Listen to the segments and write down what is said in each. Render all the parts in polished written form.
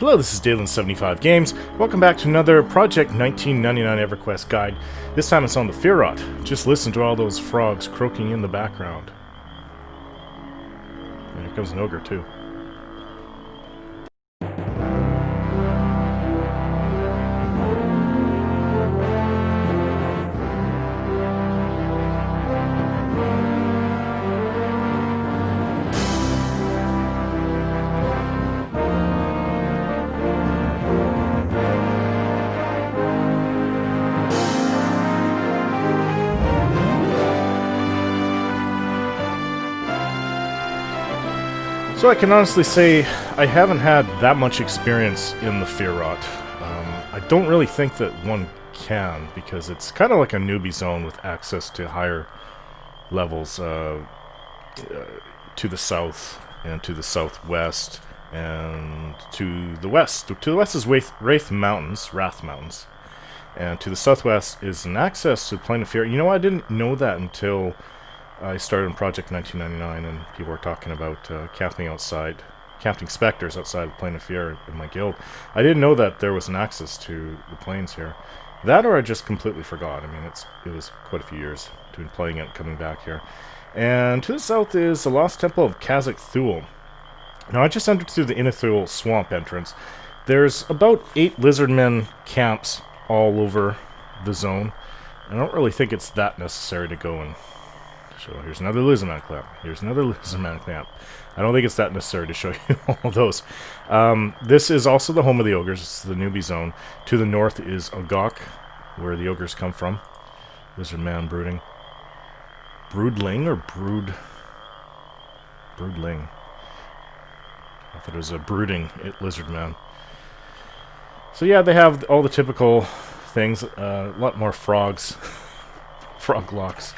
Hello, this is Dalen75 Games. Welcome back to another Project 1999 EverQuest guide. This time it's on the Feerrott. Just listen to all those frogs croaking in the background. And here comes an ogre too. So I can honestly say I haven't had that much experience in the Feerrott. I don't really think that one can, because it's kind of like a newbie zone with access to higher levels to the south and to the southwest and to the west. To the west is Wrath Mountains, and to the southwest is an access to the Plain of Feerrott. You know, I didn't know that until I started in Project 1999, and people were talking about camping specters outside the Plain of Feerrott in my guild. I didn't know that there was an access to the plains here. That, or I just completely forgot. I mean, it was quite a few years between playing it and coming back here. And to the south is the Lost Temple of Kazakh Thule. Now, I just entered through the Inithul swamp entrance. There's about 8 lizardmen camps all over the zone. I don't really think it's that necessary to go and... So here's another lizardman camp. Here's another lizardman camp. I don't think it's that necessary to show you all of those. This is also the home of the ogres. It's the newbie zone. To the north is Ogok, where the ogres come from. Lizardman brooding. Broodling or brood? Broodling. I thought it was a brooding lizardman. So yeah, they have all the typical things. A lot more frogs. Frog locks.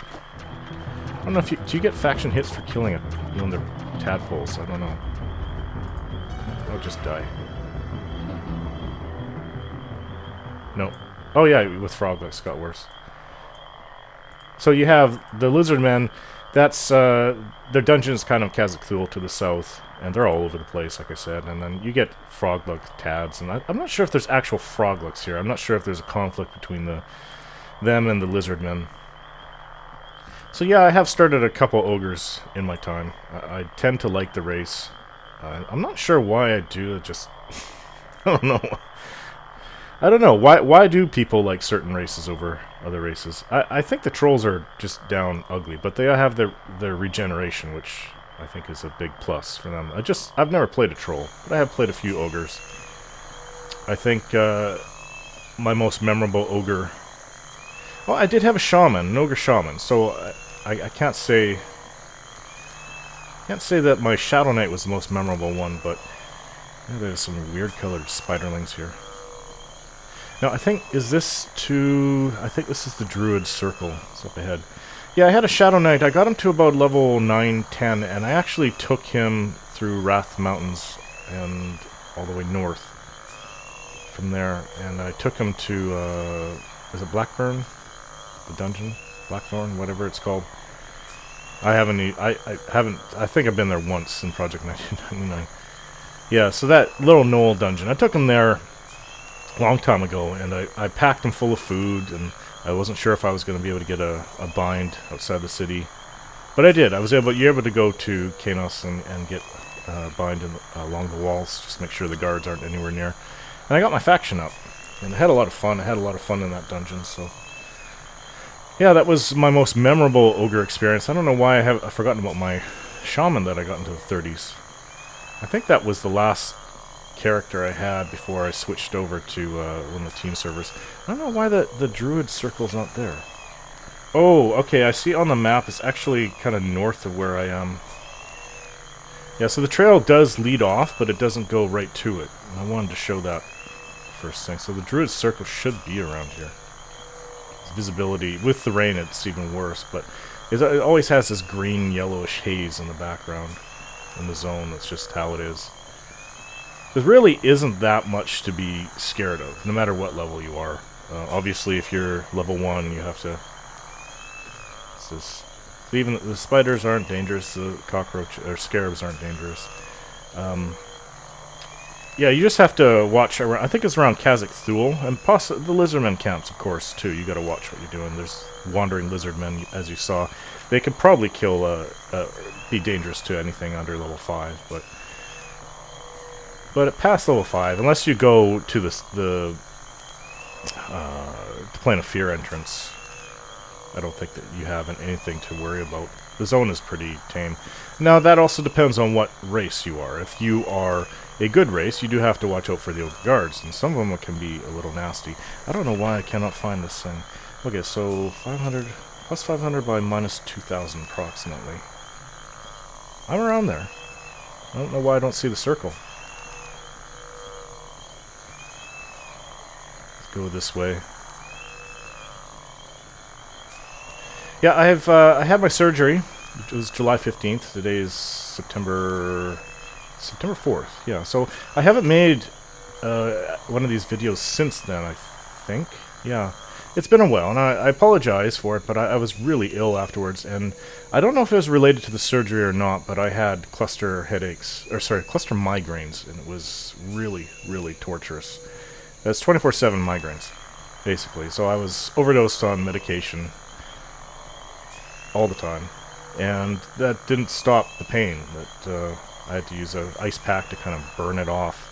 I don't know if do you get faction hits for killing it when they're tadpoles? I don't know. I'll just die. No. Oh yeah, with froglets got worse. So you have the lizardmen. That's their dungeon is kind of Kazakh Thule to the south, and they're all over the place, like I said. And then you get froglug tads, and I'm not sure if there's actual froglugs here. I'm not sure if there's a conflict between them and the lizardmen. So yeah, I have started a couple ogres in my time. I tend to like the race. I'm not sure why I do it, just... I don't know. Why do people like certain races over other races? I think the trolls are just down ugly, but they have their regeneration, which I think is a big plus for them. I've never played a troll, but I have played a few ogres. I think my most memorable ogre... Well, I did have a shaman, an ogre shaman, so... I can't say that my Shadow Knight was the most memorable one, but yeah, there's some weird colored spiderlings here. Now I think this is the Druid Circle. It's up ahead. Yeah, I had a Shadow Knight. I got him to about level 9, 10, and I actually took him through Wrath Mountains and all the way north from there, and I took him to is it Blackburn? The dungeon? Blackthorn, whatever it's called. I think I've been there once in Project 1999. Yeah, so that little knoll dungeon, I took him there a long time ago, and I packed him full of food, and I wasn't sure if I was going to be able to get a bind outside the city. But I did. You're able to go to Kanos and get a bind along the walls, just make sure the guards aren't anywhere near. And I got my faction up, and I had a lot of fun. I had a lot of fun in that dungeon, so... Yeah, that was my most memorable ogre experience. I don't know why I've forgotten about my shaman that I got into the 30s. I think that was the last character I had before I switched over to one of the team servers. I don't know why the druid circle's not there. Oh, okay, I see on the map it's actually kind of north of where I am. Yeah, so the trail does lead off, but it doesn't go right to it. And I wanted to show that first thing. So the druid circle should be around here. Visibility with the rain, it's even worse, but it always has this green yellowish haze in the background in the zone. That's just how it is. There really isn't that much to be scared of, no matter what level you are. Obviously, if you're level 1, you have to... So even the spiders aren't dangerous, the cockroach or scarabs aren't dangerous. Yeah, you just have to watch around. I think it's around Kazakh Thule, and the lizardmen camps, of course, too. You got to watch what you're doing. There's wandering lizardmen, as you saw. They could probably kill, be dangerous to anything under level 5, but past level 5, unless you go to the Plane of Fear entrance, I don't think that you have anything to worry about. The zone is pretty tame. Now, that also depends on what race you are. If you are a good race, you do have to watch out for the old guards, and some of them can be a little nasty. I don't know why I cannot find this thing. Okay, so 500, plus 500 by minus 2,000 approximately. I'm around there. I don't know why I don't see the circle. Let's go this way. Yeah, I had my surgery, which was July 15th. Today is September 4th. Yeah, so I haven't made one of these videos since then, I think. Yeah, it's been a while, and I apologize for it, but I was really ill afterwards, and I don't know if it was related to the surgery or not, but I had cluster migraines, and it was really, really torturous. It's 24/7 migraines, basically. So I was overdosed on medication all the time, and that didn't stop the pain. That I had to use an ice pack to kind of burn it off.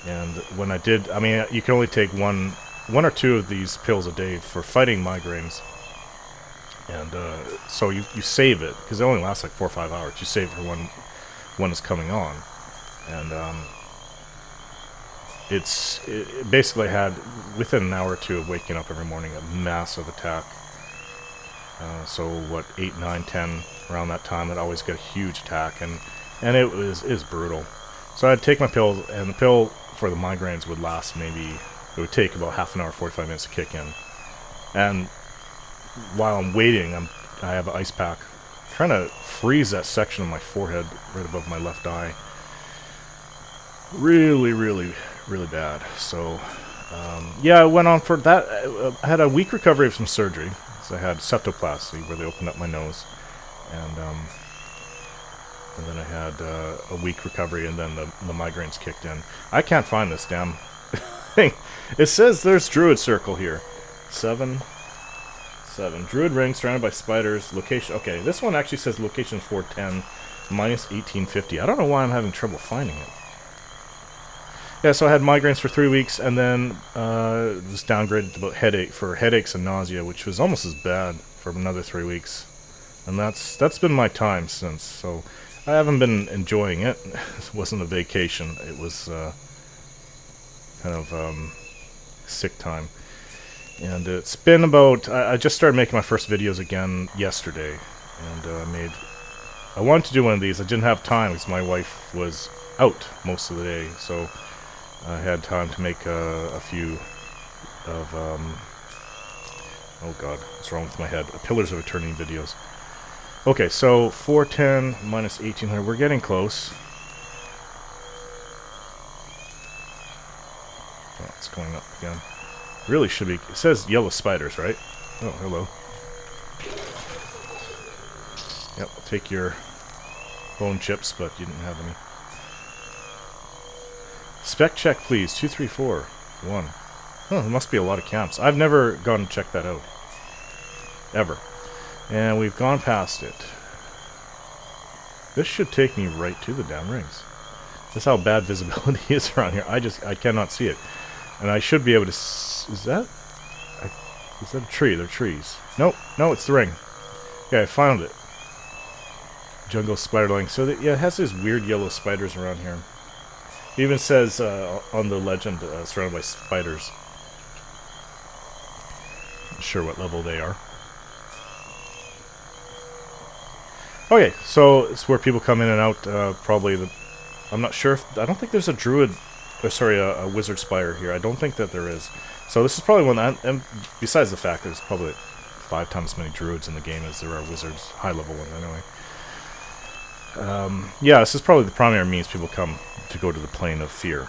And when I did, I mean, you can only take one or two of these pills a day for fighting migraines. And so you save it, because it only lasts like 4 or 5 hours. You save it for when it's coming on. And it basically had, within an hour or two of waking up every morning, a massive attack. So what, 8, 9, 10, around that time, I'd always get a huge attack, and it was brutal. So I'd take my pill, and the pill for the migraines would last it would take about half an hour, 45 minutes to kick in. And while I'm waiting, I have an ice pack, trying to freeze that section of my forehead right above my left eye. Really, really, really bad. So, yeah, I went on for that. I had a week recovery from surgery. I had septoplasty, where they opened up my nose, and then I had a week recovery, and then the migraines kicked in. I can't find this damn thing. It says there's Druid Circle here. 7. Druid Ring surrounded by spiders. Location. Okay, this one actually says location 410, minus 1850. I don't know why I'm having trouble finding it. Yeah, so I had migraines for 3 weeks, and then was downgraded to headaches and nausea, which was almost as bad for another 3 weeks. And that's been my time since. So I haven't been enjoying it. It wasn't a vacation. It was kind of sick time. And it's been about... I just started making my first videos again yesterday, and I wanted to do one of these. I didn't have time because my wife was out most of the day, so I had time to make a few of, oh god, what's wrong with my head? Pillars of Eternity videos. Okay, so 410 minus 1800, we're getting close. Oh, it's going up again. Really should be, it says yellow spiders, right? Oh, hello. Yep, I'll take your bone chips, but you didn't have any. Spec check, please. 2, 3, 4, 1. Oh, there must be a lot of camps. I've never gone and checked that out. Ever. And we've gone past it. This should take me right to the damn rings. That's how bad visibility is around here. I cannot see it. And I should be able to... Is that a tree? They're trees. Nope. No, it's the ring. Yeah, I found it. Jungle spiderling. So, yeah, it has these weird yellow spiders around here. It even says on the legend, surrounded by spiders. Not sure what level they are. Okay, so it's where people come in and out. Probably I'm not sure if... I don't think there's a druid... a wizard spire here. I don't think that there is. So this is probably one... And besides the fact there's probably 5 times as many druids in the game as there are wizards. High-level ones, anyway. Yeah, this is probably the primary means people come to go to the Plane of Fear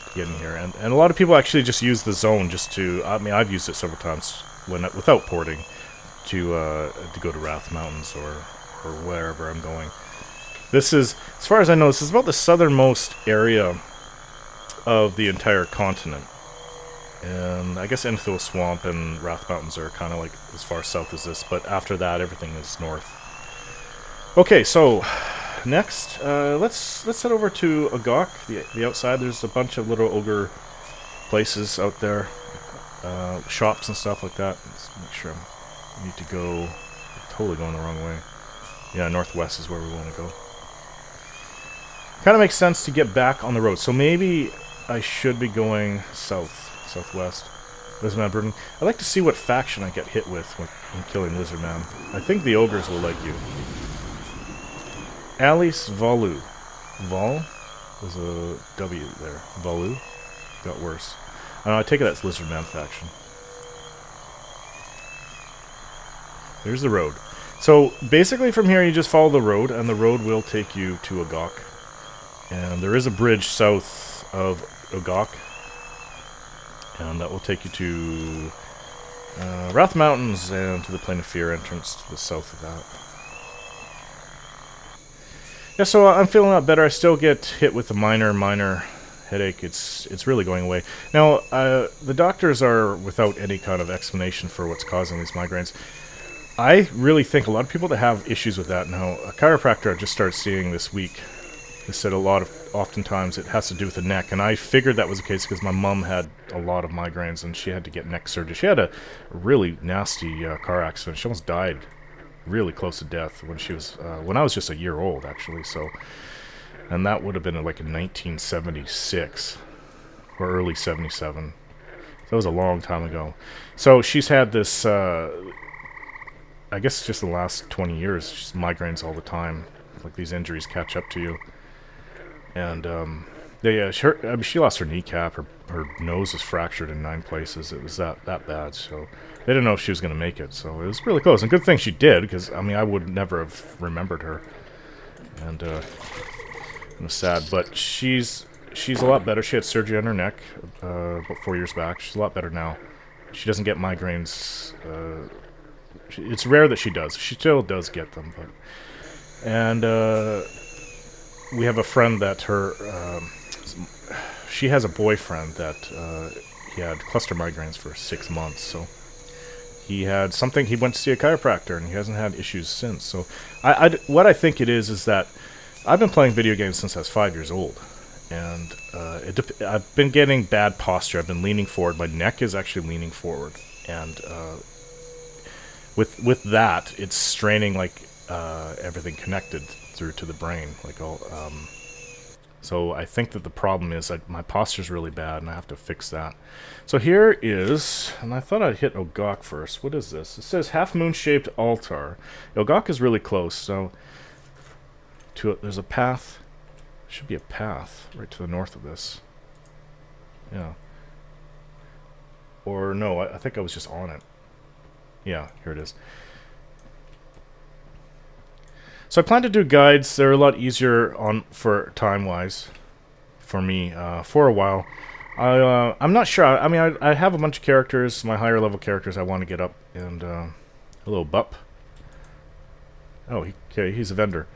to get in here. And a lot of people actually just use the zone just to... I mean, I've used it several times without porting to go to Wrath Mountains or wherever I'm going. This is, as far as I know, this is about the southernmost area of the entire continent. And I guess Enfield Swamp and Wrath Mountains are kind of like as far south as this, but after that, everything is north. Okay, so next, let's head over to Agok, the outside. There's a bunch of little ogre places out there, shops and stuff like that. Let's make sure I need to go. Totally going the wrong way. Yeah, northwest is where we want to go. Kind of makes sense to get back on the road. So maybe I should be going southwest. Lizardman Burden. I'd like to see what faction I get hit with when killing Lizardman. I think the ogres will like you. Alice Valu. Vol? There's a W there. Valu? Got worse. I take it that's Lizardman faction. There's the road. So basically from here you just follow the road, and the road will take you to Agok. And there is a bridge south of Agok, and that will take you to Wrath Mountains and to the Plain of Fear entrance to the south of that. Yeah, so I'm feeling a lot better. I still get hit with a minor headache. It's really going away. Now, the doctors are without any kind of explanation for what's causing these migraines. I really think a lot of people that have issues with that now, a chiropractor I just started seeing this week, they said oftentimes it has to do with the neck, and I figured that was the case because my mom had a lot of migraines and she had to get neck surgery. She had a really nasty car accident. She almost died really close to death when she was when I was just a year old, actually. So, and that would have been like in 1976 or early 77. That was a long time ago. So she's had this. I guess just the last 20 years, just migraines all the time. Like these injuries catch up to you. And she lost her kneecap. Her nose is fractured in 9 places. It was that bad. So they didn't know if she was going to make it. So it was really close. And good thing she did, because I mean I would never have remembered her. And it was sad, but she's a lot better. She had surgery on her neck about 4 years back. She's a lot better now. She doesn't get migraines. It's rare that she does. She still does get them, but we have a friend that she has a boyfriend that he had cluster migraines for 6 months. So he had something. He went to see a chiropractor, and he hasn't had issues since. So what I think it is that I've been playing video games since I was 5 years old, and I've been getting bad posture. I've been leaning forward. My neck is actually leaning forward, and with that, it's straining like everything connected through to the brain, like all. So I think that the problem is that my posture's really bad, and I have to fix that. So here is, and I thought I'd hit Ogok first. What is this? It says half moon-shaped altar. Ogok is really close, so there's a path. Should be a path right to the north of this. Yeah. Or no, I think I was just on it. Yeah, here it is. So I plan to do guides. They're a lot easier for time-wise for me for a while. I'm not sure. I mean, I have a bunch of characters, my higher level characters I want to get up, and hello, Bup. Oh, okay, he's a vendor.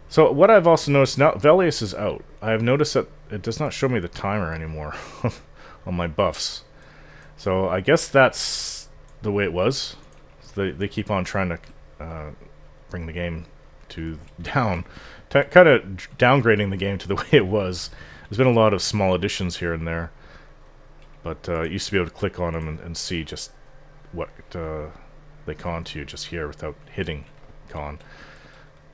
So what I've also noticed now, Velius is out. I have noticed that it does not show me the timer anymore on my buffs. So I guess that's the way it was. So they keep on trying to bring the game down, kind of downgrading the game to the way it was. There's been a lot of small additions here and there, but you used to be able to click on them and see just what they con to you just here without hitting con.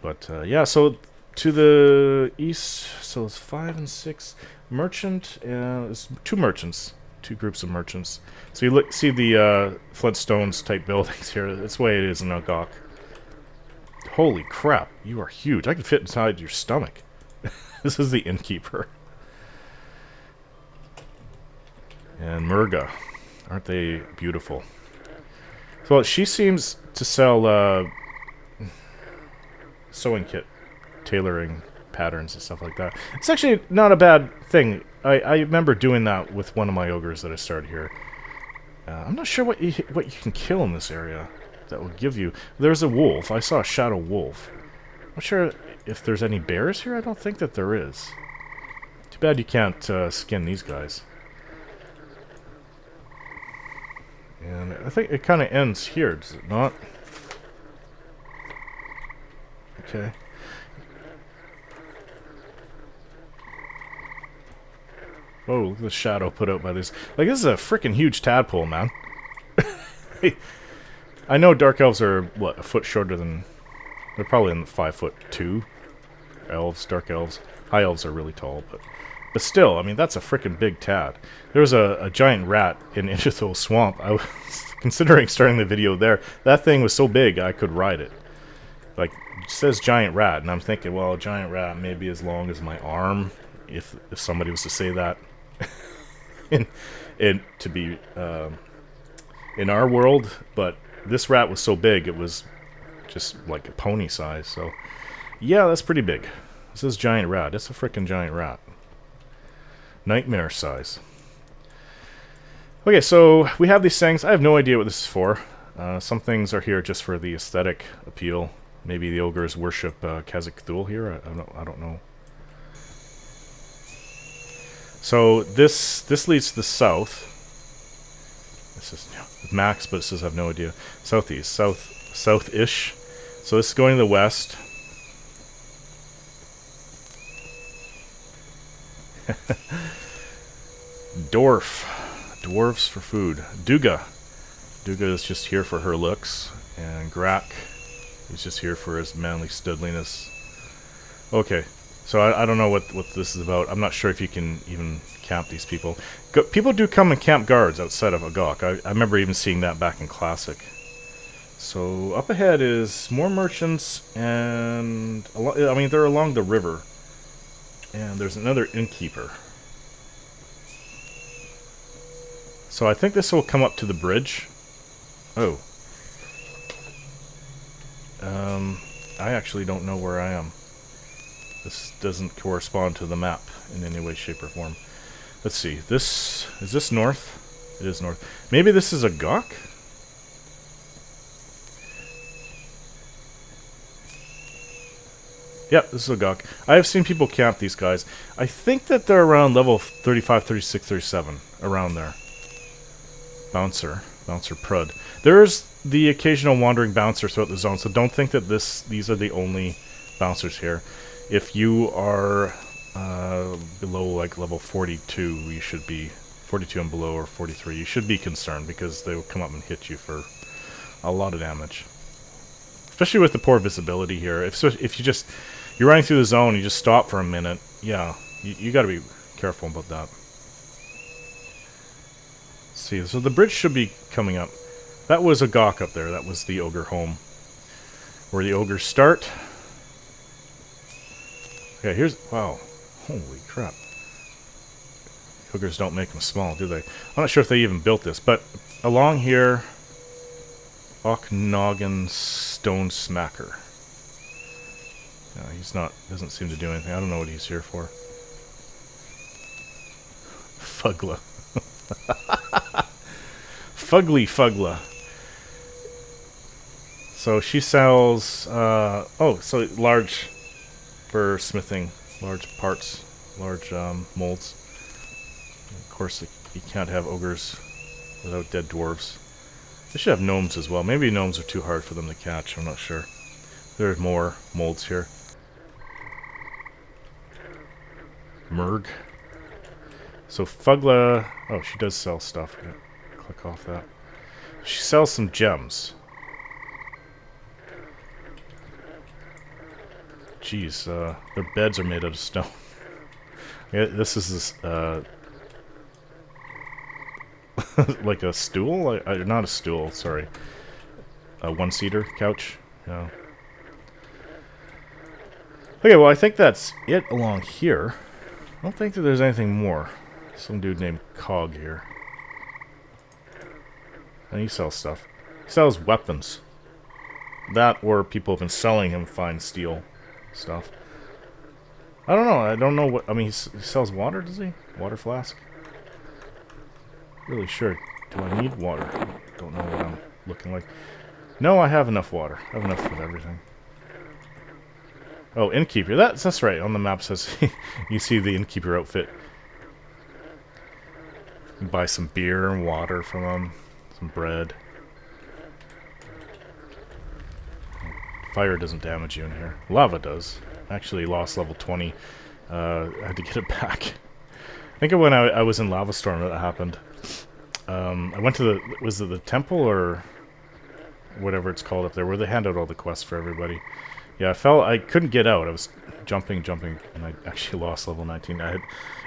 But yeah, so to the east, so it's 5 and 6 merchant, and it's 2 merchants. 2 groups of merchants. So you see the Flintstones type buildings here. That's the way it is in Agok. Holy crap, you are huge. I can fit inside your stomach. This is the innkeeper. And Murga. Aren't they beautiful? So she seems to sell sewing kit, tailoring patterns and stuff like that. It's actually not a bad thing. I remember doing that with one of my ogres that I started here. I'm not sure what you can kill in this area that will give you. There's a wolf. I saw a shadow wolf. I'm not sure if there's any bears here. I don't think that there is, to bad you can't skin these guys. And I think it kind of ends here, does it not? Okay. Oh, look at the shadow put out by this. Like, this is a freaking huge tadpole, man. I know dark elves are, what, a foot shorter than... They're probably in the 5'2" elves, dark elves. High elves are really tall, but still, I mean, that's a freaking big tad. There was a giant rat in Interthol Swamp. I was considering starting the video there. That thing was so big, I could ride it. Like, it says giant rat, and I'm thinking, well, a giant rat may be as long as my arm, if somebody was to say that. To be in our world, but this rat was so big it was just like a pony size. So yeah, that's pretty big. This is giant rat. It's a freaking giant rat. Nightmare size. Okay, so we have these things. I have no idea what this is for. Some things are here just for the aesthetic appeal. Maybe the ogres worship Khazad-Cthulhu here. I don't know. So this leads to the south. This is max, but it says I have no idea. Southeast, south-ish. So this is going to the west. Dwarfs for food. Duga is just here for her looks, and Grak is just here for his manly studliness. Okay. So I don't know what this is about. I'm not sure if you can even camp these people. People do come and camp guards outside of Agok. I remember even seeing that back in Classic. So up ahead is more merchants, and I mean they're along the river. And there's another innkeeper. So I think this will come up to the bridge. Oh. I actually don't know where I am. This doesn't correspond to the map in any way, shape, or form. Let's see. Is this north? It is north. Maybe this is a Gok? Yep, this is a Gok. I have seen people camp these guys. I think that they're around level 35, 36, 37. Around there. Bouncer Prud. There's the occasional wandering bouncer throughout the zone, so don't think that these are the only bouncers here. If you are below like level 42, you should be 42 and below, or 43. You should be concerned because they will come up and hit you for a lot of damage, especially with the poor visibility here. If you're running through the zone, you just stop for a minute. Yeah, you got to be careful about that. Let's see, so the bridge should be coming up. That was a Gok up there. That was the ogre home, where the ogres start. Okay, wow. Holy crap. Ogres don't make them small, do they? I'm not sure if they even built this, but along here, Oknogan Stone Smacker. No, doesn't seem to do anything. I don't know what he's here for. Fugla. Fugla. So she sells, so large for smithing, large parts, large molds. Of course, you can't have ogres without dead dwarves. They should have gnomes as well. Maybe gnomes are too hard for them to catch, I'm not sure. There's more molds here. Merg. So Fugla, she does sell stuff. Click off that. She sells some gems. Jeez, their beds are made out of stone. Yeah, this is like a stool? Not a stool, sorry. A one-seater couch. Yeah. Okay, well, I think that's it along here. I don't think that there's anything more. Some dude named Cog here. And he sells stuff. He sells weapons. That, or people have been selling him fine steel stuff. I don't know. I don't know what... I mean, he sells water, does he? Water flask? Really sure. Do I need water? Don't know what I'm looking like. No, I have enough water. I have enough of everything. Oh, innkeeper. That's right. On the map says you see the innkeeper outfit. You buy some beer and water from him, some bread. Fire doesn't damage you in here. Lava does. Actually, lost level 20. I had to get it back. I think when I was in Lava Storm that happened. I went to the... Was it the temple or whatever it's called up there, where they hand out all the quests for everybody. Yeah, I couldn't get out. I was jumping, and I actually lost level 19.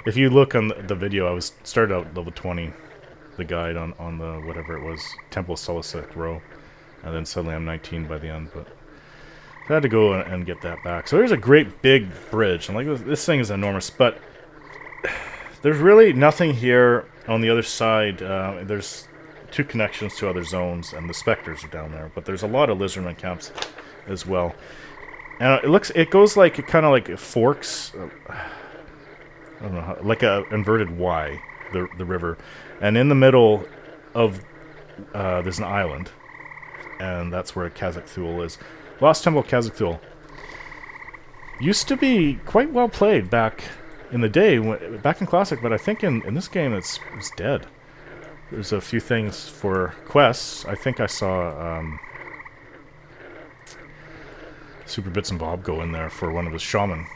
If you look on the video, I started out level 20, the guide on the, whatever it was, Temple Solicit row. And then suddenly I'm 19 by the end, but I had to go and get that back. So there's a great big bridge. And like this thing is enormous, but there's really nothing here on the other side. There's 2 connections to other zones, and the specters are down there. But there's a lot of lizardmen camps as well. And it goes like, kind of like it forks. I don't know how, like a inverted Y, the river, and in the middle of there's an island, and that's where Kazakh-Thul is. Lost Temple of Kazakh-Thul used to be quite well played back in the day, back in Classic, but I think in this game it's dead. There's a few things for quests. I think I saw Super Bits and Bob go in there for one of his shaman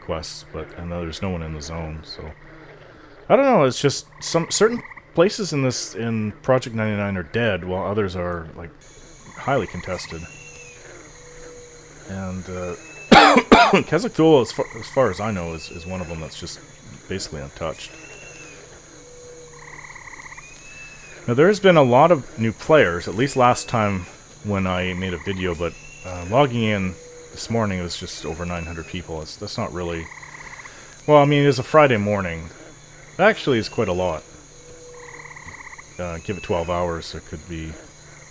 quests, but I know there's no one in the zone, so I don't know. It's just some certain places in Project 99 are dead, while others are like highly contested. And Kazakh-Thul, as far as I know, is one of them that's just basically untouched. Now there has been a lot of new players, at least last time when I made a video, but logging in this morning it was just over 900 people. That's not really... Well, I mean, it's a Friday morning. That actually is quite a lot. Give it 12 hours, there could be...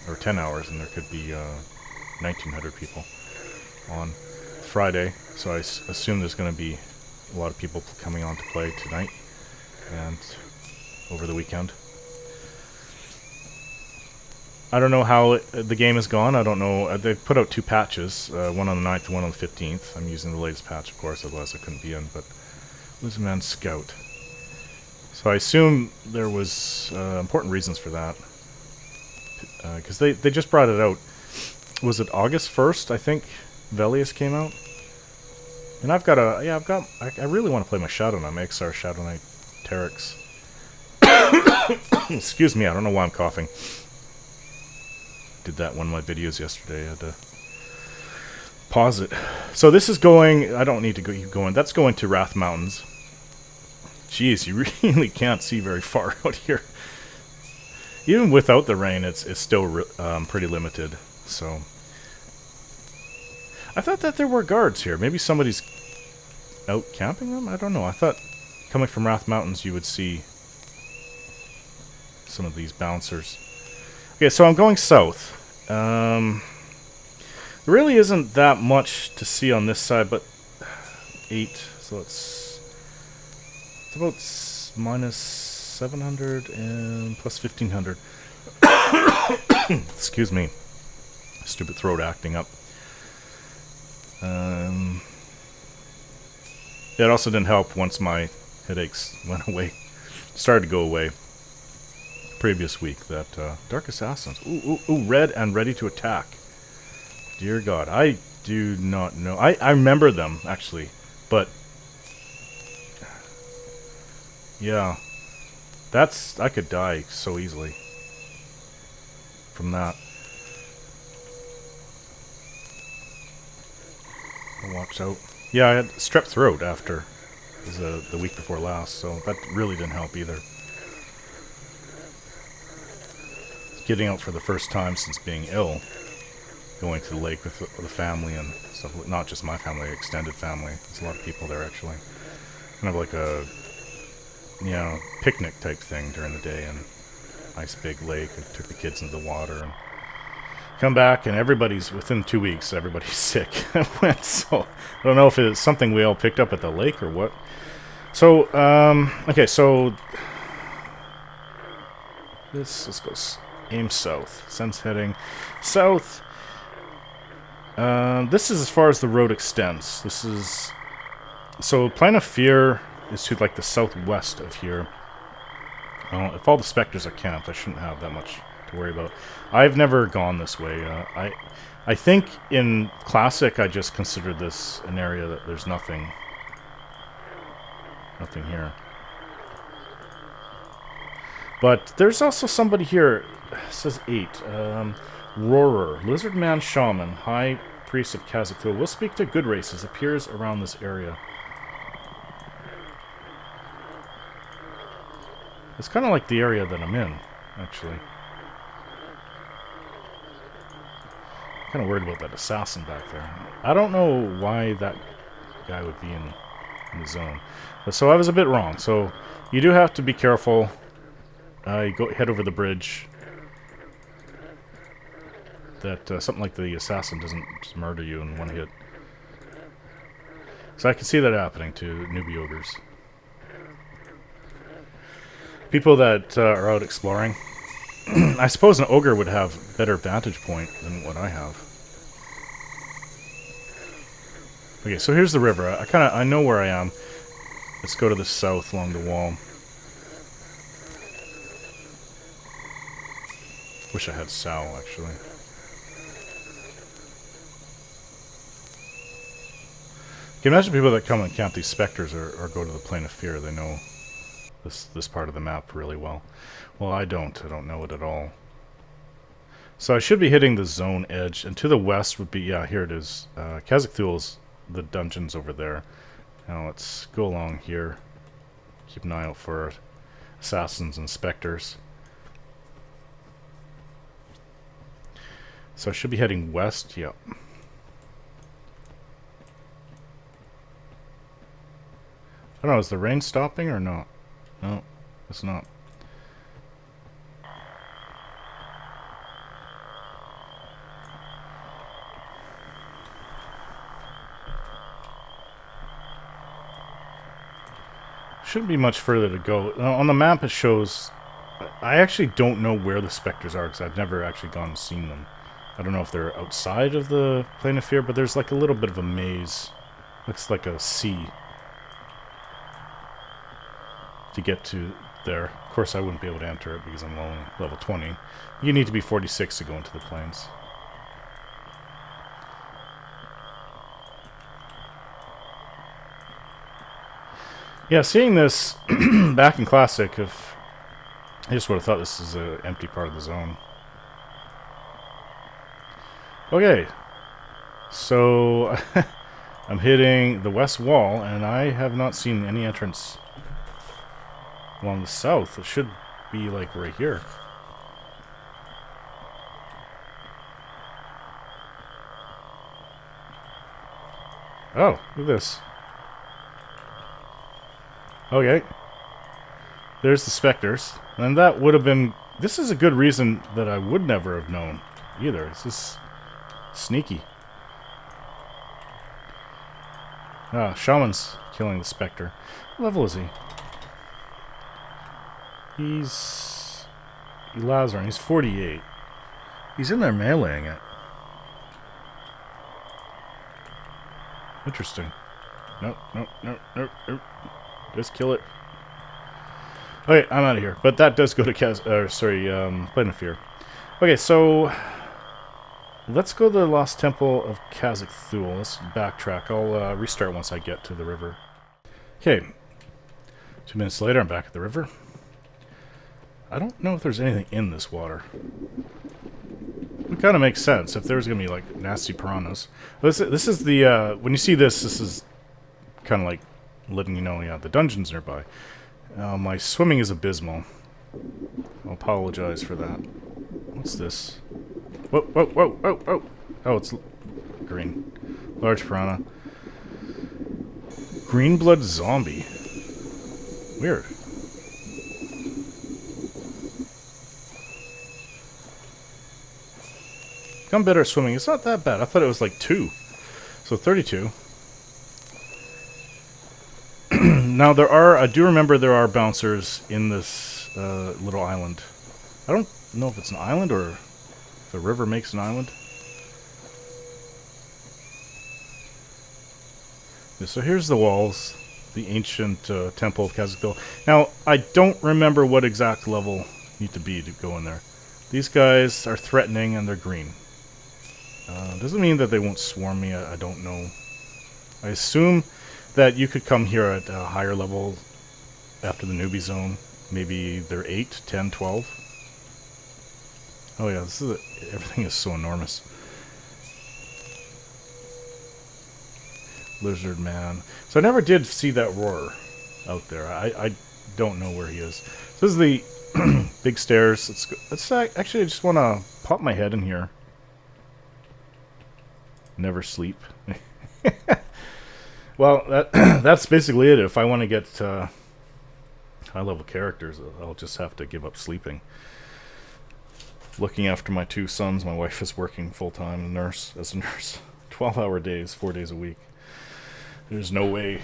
Or 10 hours, and there could be 1,900 people on Friday. So I assume there's going to be a lot of people coming on to play tonight and over the weekend. I don't know how the game has gone. I don't know. They've put out 2 patches, one on the 9th and one on the 15th. I'm using the latest patch, of course, otherwise I couldn't be in, but Lizardman Scout. So I assume there was important reasons for that. Because they just brought it out. Was it August 1st, I think, Velius came out? And I've got I really want to play my Shadow Knight, my XR Shadow Knight Terex. Excuse me, I don't know why I'm coughing. Did that one of my videos yesterday. I had to pause it. So this is going... I don't need to keep going. That's going to Wrath Mountains. Jeez, you really can't see very far out here. Even without the rain, it's still pretty limited. So I thought that there were guards here. Maybe somebody's out camping them? I don't know. I thought coming from Wrath Mountains you would see some of these bouncers. Okay, so I'm going south. There really isn't that much to see on this side, but 8, so it's about minus 700 and plus 1,500. Excuse me. Stupid throat acting up. It also didn't help once my headaches went away. Started to go away. Previous week, that Dark Assassins. Ooh, red and ready to attack. Dear God, I do not know. I remember them, actually, but yeah, I could die so easily from that. Watch out. Yeah, I had strep throat after. It was the week before last, so that really didn't help either. Getting out for the first time since being ill, going to the lake with the family and stuff, not just my family, extended family. There's a lot of people there, actually. Kind of like a, you know, picnic type thing during the day, and nice big lake. I took the kids into the water and come back, and within 2 weeks, everybody's sick. So I don't know if it's something we all picked up at the lake or what. So, okay, so let's go aim south. Sun's heading south. This is as far as the road extends. This is... So, Plain of Fear is to, like, the southwest of here. If all the specters are camped, I shouldn't have that much to worry about. I've never gone this way. I think in Classic, I just considered this an area that there's nothing here. But there's also somebody here. It says 8. Roarer, Lizard Man Shaman, High Priest of Kazakul. Will speak to good races. Appears around this area. It's kind of like the area that I'm in, actually. Kind of worried about that assassin back there. I don't know why that guy would be in the zone. But so I was a bit wrong. So you do have to be careful. You head over the bridge. That something like the assassin doesn't just murder you in one hit. So I can see that happening to newbie ogres. People that are out exploring. I suppose an ogre would have better vantage point than what I have. Okay, so here's the river. I know where I am. Let's go to the south along the wall. Wish I had Sal, actually. Can you imagine people that come and camp these specters or go to the Plain of Fear? They know this part of the map really well. Well, I don't. I don't know it at all. So I should be hitting the zone edge. And to the west would be... Yeah, here it is. Kazakthul's the dungeons over there. Now let's go along here. Keep an eye out for assassins and specters. So I should be heading west. Yep. I don't know, is the rain stopping or not? No, it's not. Shouldn't be much further to go. On the map it shows... I actually don't know where the specters are because I've never actually gone and seen them. I don't know if they're outside of the Plain of Fear, but there's like a little bit of a maze. Looks like a sea. To get to there. Of course I wouldn't be able to enter it because I'm only level 20. You need to be 46 to go into the plains. Yeah, seeing this back in Classic, if I just would have thought this is an empty part of the zone. Okay, so I'm hitting the west wall, and I have not seen any entrance along the south. It should be like right here. Oh, look at this. Okay. There's the specters. And that would have been... This is a good reason that I would never have known either. It's just sneaky. Ah, Shaman's killing the specter. What level is he? He's... Elazarin. He's 48. He's in there meleeing it. Interesting. Nope, nope, nope, nope, nope. Just kill it. Okay, I'm out of here. But that does go to Plain of Fear. Okay, so let's go to the Lost Temple of Kazakthul. Let's backtrack. I'll restart once I get to the river. Okay. 2 minutes later, I'm back at the river. I don't know if there's anything in this water. It kind of makes sense if there's going to be like nasty piranhas. This is the when you see this is kind of like letting you know, yeah, the dungeon's nearby. My swimming is abysmal. I'll apologize for that. What's this? Whoa, whoa, whoa, whoa, whoa! Oh, it's green. Large piranha. Green blood zombie. Weird. I'm better at swimming. It's not that bad. I thought it was like 2. So 32. Now I do remember there are bouncers in this little island. I don't know if it's an island or if the river makes an island. So here's the walls, the ancient temple of Kazakhstan. Now, I don't remember what exact level you need to be to go in there. These guys are threatening and they're green. Doesn't mean that they won't swarm me, I don't know. I assume that you could come here at a higher level after the newbie zone. Maybe they're 8, 10, 12. Oh yeah, everything is so enormous. Lizard man. So I never did see that roar out there. I don't know where he is. So this is the big stairs. Let's actually, I just want to pop my head in here. Never sleep. Well, that's basically it. If I want to get high-level characters, I'll just have to give up sleeping. Looking after my 2 sons, my wife is working full-time as a nurse. 12-hour days, 4 days a week. There's no way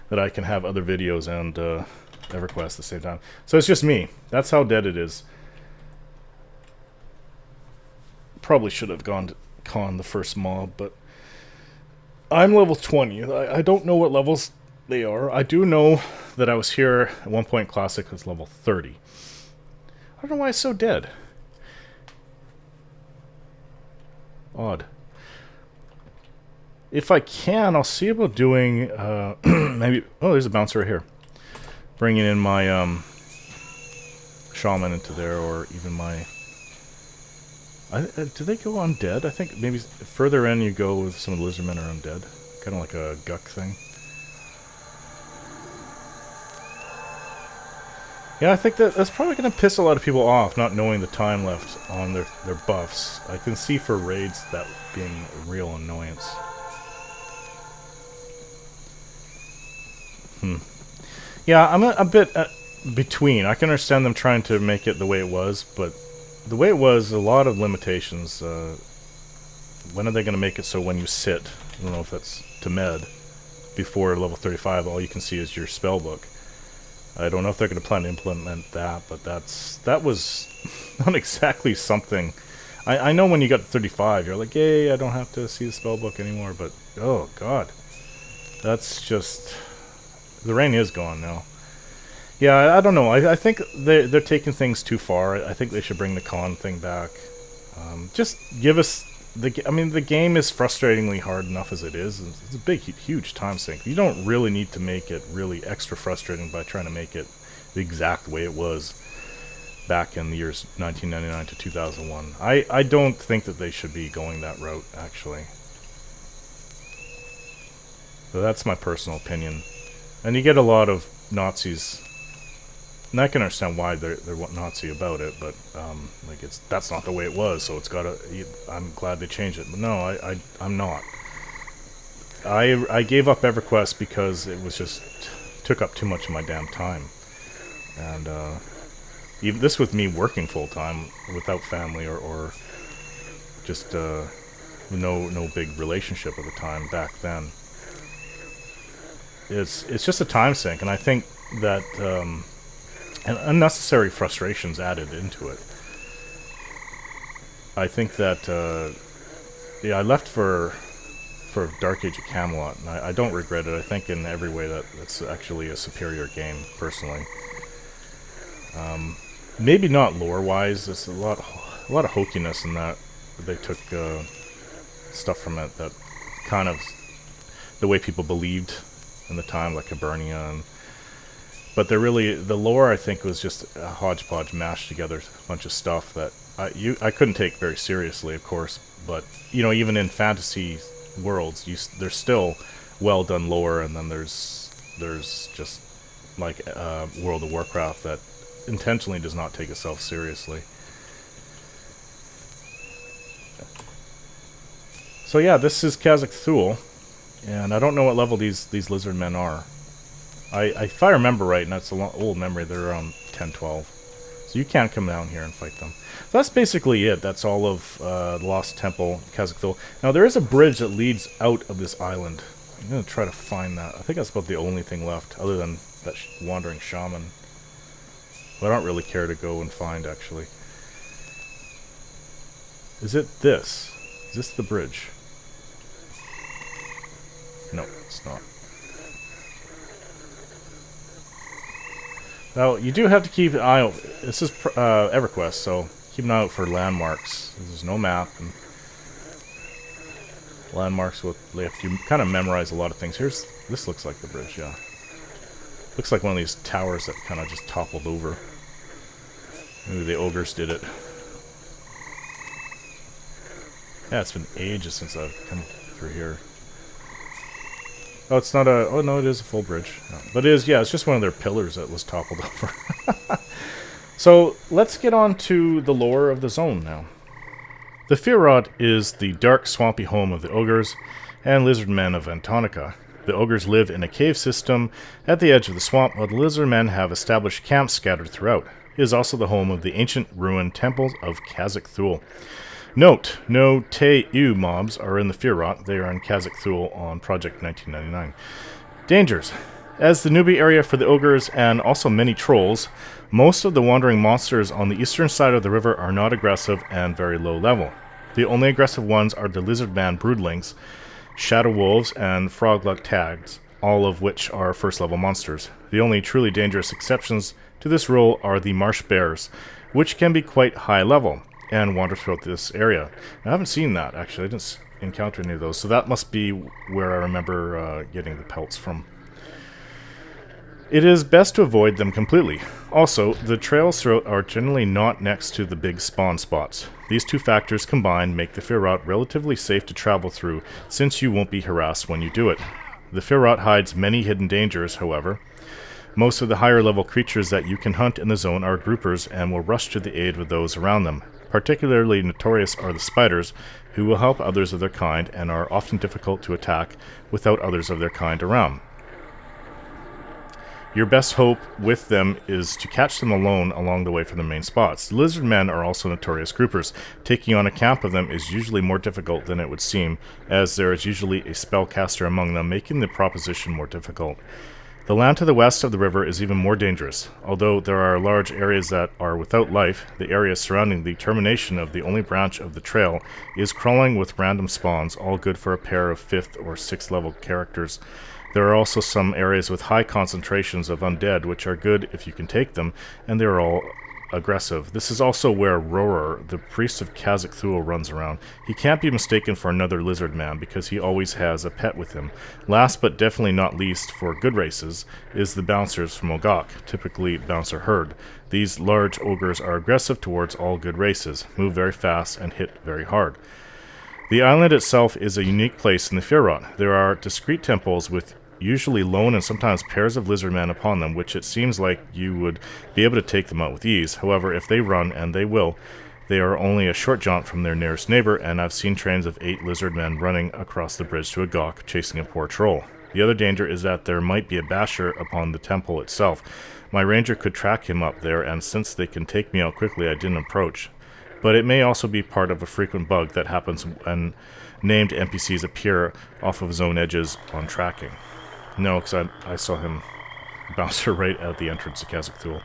that I can have other videos and EverQuest at the same time. So it's just me. That's how dead it is. Probably should have gone to con the first mob, but I'm level 20. I don't know what levels they are. I do know that I was here at one point. Classic was level 30. I don't know why it's so dead. Odd. If I can, I'll see about doing maybe. Oh, there's a bouncer right here. Bringing in my shaman into there, or even my. Do they go undead? I think maybe further in you go with some of the lizardmen are undead. Kind of like a guck thing. Yeah, I think that's probably going to piss a lot of people off, not knowing the time left on their buffs. I can see for raids that being a real annoyance. Yeah, I'm a bit between. I can understand them trying to make it the way it was, but the way it was, a lot of limitations. When are they going to make it so when you sit, I don't know if that's to med, before level 35, all you can see is your spell book. I don't know if they're going to plan to implement that, but that was not exactly something. I know when you got to 35, you're like, yay, I don't have to see the spell book anymore, but oh god. That's just... The rain is gone now. Yeah, I don't know. I think they're taking things too far. I think they should bring the con thing back. Just give us... I mean, the game is frustratingly hard enough as it is. It's a big, huge time sink. You don't really need to make it really extra frustrating by trying to make it the exact way it was back in the years 1999 to 2001. I don't think that they should be going that route, actually. So that's my personal opinion. And you get a lot of Nazis, and I can understand why they're Nazi about it, but like that's not the way it was, so it's gotta. I'm glad they changed it, but no, I'm not. I gave up EverQuest because it was just took up too much of my damn time, and even this with me working full time without family or just no big relationship at the time back then. It's just a time sink, and I think that and unnecessary frustrations added into it. I think that yeah, I left for Dark Age of Camelot, and I don't regret it. I think in every way that it's actually a superior game, personally. Maybe not lore-wise. There's a lot of hokiness in that. They took stuff from it that kind of the way people believed in the time, like Hibernia, but the lore, I think, was just a hodgepodge mashed together, a bunch of stuff that I couldn't take very seriously, of course, but you know, even in fantasy worlds, there's still well done lore, and then there's just like World of Warcraft that intentionally does not take itself seriously. So yeah, this is Kazakhstan. And I don't know what level these lizard men are. If I remember right, and that's a old memory, they're around 10, 12. So you can't come down here and fight them. So that's basically it. That's all of the Lost Temple, Kazakhstan. Now there is a bridge that leads out of this island. I'm going to try to find that. I think that's about the only thing left, other than that wandering shaman. But I don't really care to go and find, actually. Is it this? Is this the bridge? No, it's not. Now, you do have to keep an eye out. This is EverQuest, so keep an eye out for landmarks. There's no map, and landmarks will let you kind of memorize a lot of things. This looks like the bridge, yeah. Looks like one of these towers that kind of just toppled over. Maybe the ogres did it. Yeah, it's been ages since I've come through here. Oh, it's not a... Oh, no, it is a full bridge. No. But it is, yeah, it's just one of their pillars that was toppled over. So, let's get on to the lore of the zone now. The Feerrott is the dark, swampy home of the ogres and lizard men of Antonica. The ogres live in a cave system at the edge of the swamp, while the lizard men have established camps scattered throughout. It is also the home of the ancient ruined temple of Kazakh Thule. Note, no Te-U mobs are in the Feerrott. They are in Kazakh Thule on Project 1999. Dangers. As the newbie area for the ogres and also many trolls, most of the wandering monsters on the eastern side of the river are not aggressive and very low level. The only aggressive ones are the lizardman broodlings, shadow wolves, and frog-like tags, all of which are first level monsters. The only truly dangerous exceptions to this rule are the marsh bears, which can be quite high level and wander throughout this area. I haven't seen that, actually. I didn't encounter any of those, so that must be where I remember getting the pelts from. It is best to avoid them completely. Also, the trails throughout are generally not next to the big spawn spots. These two factors combined make the Feerrott relatively safe to travel through, since you won't be harassed when you do it. The Feerrott hides many hidden dangers, however. Most of the higher level creatures that you can hunt in the zone are groupers and will rush to the aid of those around them. Particularly notorious are the spiders, who will help others of their kind and are often difficult to attack without others of their kind around. Your best hope with them is to catch them alone along the way from the main spots. The lizard men are also notorious groupers. Taking on a camp of them is usually more difficult than it would seem, as there is usually a spellcaster among them, making the proposition more difficult. The land to the west of the river is even more dangerous. Although there are large areas that are without life, the area surrounding the termination of the only branch of the trail is crawling with random spawns, all good for a pair of 5th or 6th level characters. There are also some areas with high concentrations of undead, which are good if you can take them, and they are all aggressive. This is also where Rorer, the priest of Kazakh Thule, runs around. He can't be mistaken for another lizard man because he always has a pet with him. Last but definitely not least for good races is the bouncers from Ogok, typically bouncer herd. These large ogres are aggressive towards all good races, move very fast, and hit very hard. The island itself is a unique place in the Feerrott. There are discrete temples with usually lone and sometimes pairs of lizardmen upon them, which it seems like you would be able to take them out with ease. However, if they run, and they will, they are only a short jaunt from their nearest neighbor, and I've seen trains of 8 lizardmen running across the bridge to Ogok, chasing a poor troll. The other danger is that there might be a basher upon the temple itself. My ranger could track him up there, and since they can take me out quickly, I didn't approach. But it may also be part of a frequent bug that happens when named NPCs appear off of zone edges on tracking. No, because I saw him bounce her right at the entrance to Kazakh Thule.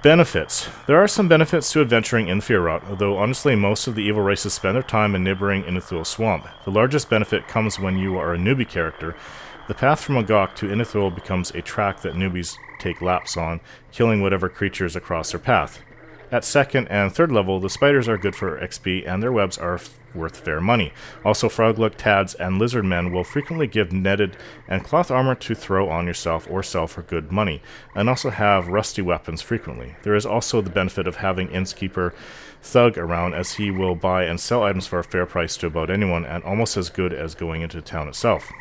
Benefits. There are some benefits to adventuring in Feerrott, although honestly most of the evil races spend their time in neighboring Inithul Swamp. The largest benefit comes when you are a newbie character. The path from Ogok to Inithul becomes a track that newbies take laps on, killing whatever creatures across their path. At 2nd and 3rd level, the spiders are good for XP, and their webs are worth fair money. Also, frog-like tads and lizard men will frequently give netted and cloth armor to throw on yourself or sell for good money, and also have rusty weapons frequently. There is also the benefit of having innkeeper Thug around, as he will buy and sell items for a fair price to about anyone, and almost as good as going into town itself.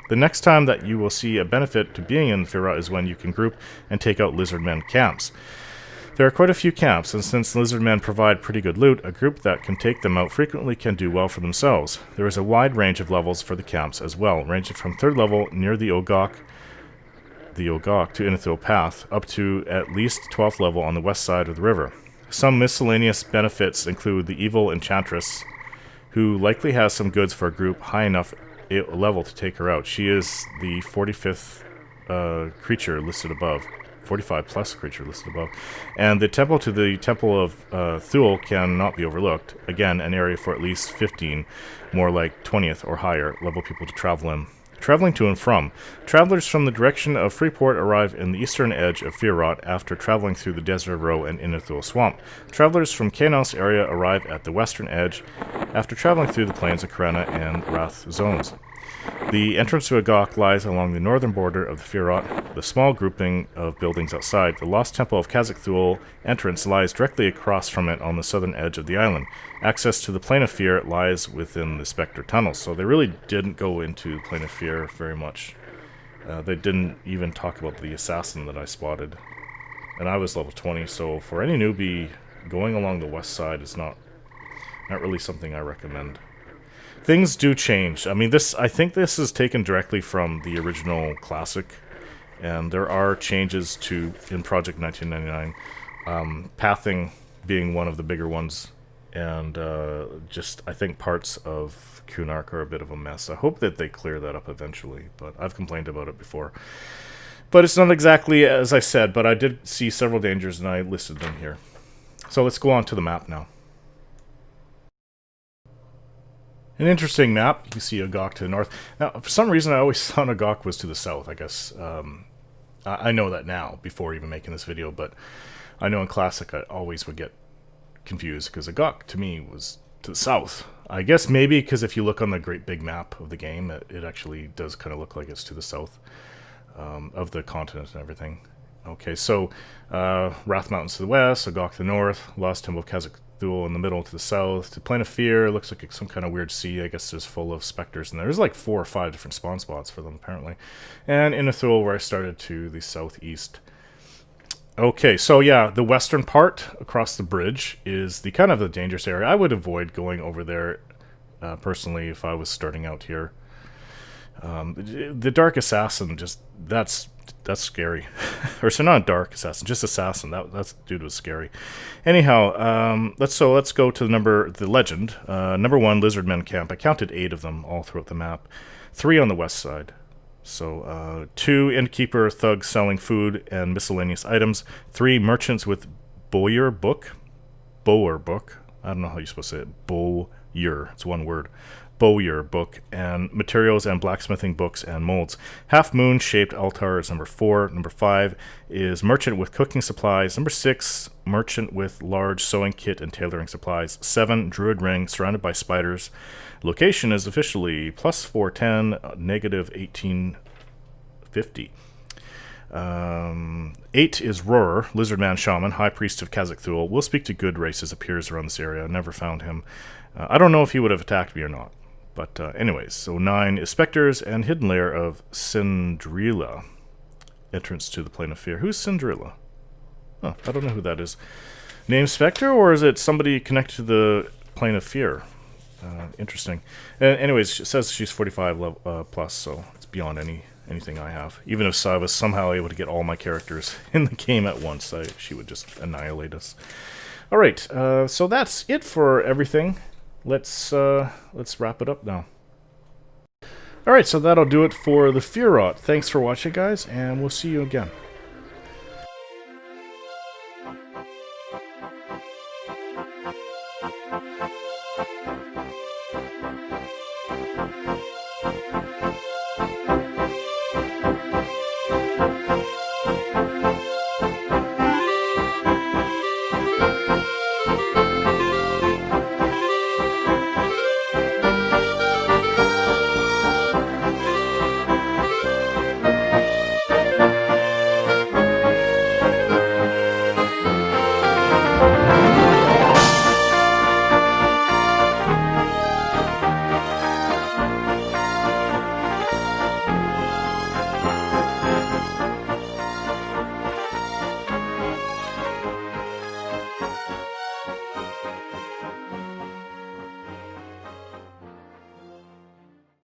The next time that you will see a benefit to being in Feerrott is when you can group and take out lizardmen camps. There are quite a few camps, and since lizardmen provide pretty good loot, a group that can take them out frequently can do well for themselves. There is a wide range of levels for the camps as well, ranging from 3rd level near the Ogok to Inithul Path, up to at least 12th level on the west side of the river. Some miscellaneous benefits include the evil enchantress, who likely has some goods for a group high enough level to take her out. She is the 45th creature listed above. 45 plus creature listed above. And the temple to the Temple of Thule cannot be overlooked. Again, an area for at least 15, more like 20th or higher level people to travel in. Traveling to and from. Travelers from the direction of Freeport arrive in the eastern edge of Feerrott after traveling through the Desert Row and Inithul Swamp. Travelers from Kanos area arrive at the western edge after traveling through the plains of Karana and Wrath zones. The entrance to Agok lies along the northern border of the Feerrott, the small grouping of buildings outside. The Lost Temple of Kazakh-Thul entrance lies directly across from it on the southern edge of the island. Access to the Plain of Fear lies within the Spectre tunnels, so they really didn't go into Plain of Fear very much. They didn't even talk about the assassin that I spotted. And I was level 20, so for any newbie, going along the west side is not really something I recommend. Things do change. I mean, I think this is taken directly from the original classic, and there are changes in Project 1999. Pathing being one of the bigger ones, and I think parts of Kunark are a bit of a mess. I hope that they clear that up eventually, but I've complained about it before. But it's not exactly as I said, but I did see several dangers, and I listed them here. So let's go on to the map now. An interesting map. You see Agok to the north. Now, for some reason, I always thought Agok was to the south, I guess. I know that now, before even making this video, but I know in Classic I always would get confused, because Agok, to me, was to the south. I guess maybe because if you look on the great big map of the game, it actually does kind of look like it's to the south of the continent and everything. Okay, so Wrath Mountains to the west, Agok to the north, Lost Temple of Kazakh in the middle to the south. To Plain of Fear, looks like some kind of weird sea. I guess there's full of specters in there. There's like 4 or 5 different spawn spots for them, apparently. And Inithul, where I started, to the southeast. Okay, so yeah, the western part across the bridge is the kind of the dangerous area. I would avoid going over there, personally, if I was starting out here. The Dark Assassin, that's scary. Or so not a Dark Assassin, just Assassin. That dude was scary. Anyhow, let's go to the legend. Number 1, Lizardmen Camp. I counted 8 of them all throughout the map. 3 on the west side. So 2 innkeeper thugs selling food and miscellaneous items. 3 merchants with Bowyer book. I don't know how you're supposed to say it. Bowyer. It's one word. Bowyer book, and materials and blacksmithing books and molds. Half moon shaped altar is number 4. Number 5 is merchant with cooking supplies. Number 6, merchant with large sewing kit and tailoring supplies. 7, druid ring surrounded by spiders. Location is officially plus 410, negative 1850. 8 is Roarer, Lizardman Shaman, High Priest of Kazakh-Thul. Will speak to good races, appears around this area. Never found him. I don't know if he would have attacked me or not. But anyways, so 9 is Spectres and Hidden Lair of Cinderella. Entrance to the Plain of Fear. Who's Cinderella? Oh, I don't know who that is. Name Spectre, or is it somebody connected to the Plain of Fear? Interesting. Anyways, it says she's 45 level, plus, so it's beyond anything I have. Even if I was somehow able to get all my characters in the game at once, she would just annihilate us. Alright, so that's it for everything. Let's wrap it up now. Alright, so that'll do it for the Feerrott. Thanks for watching, guys, and we'll see you again.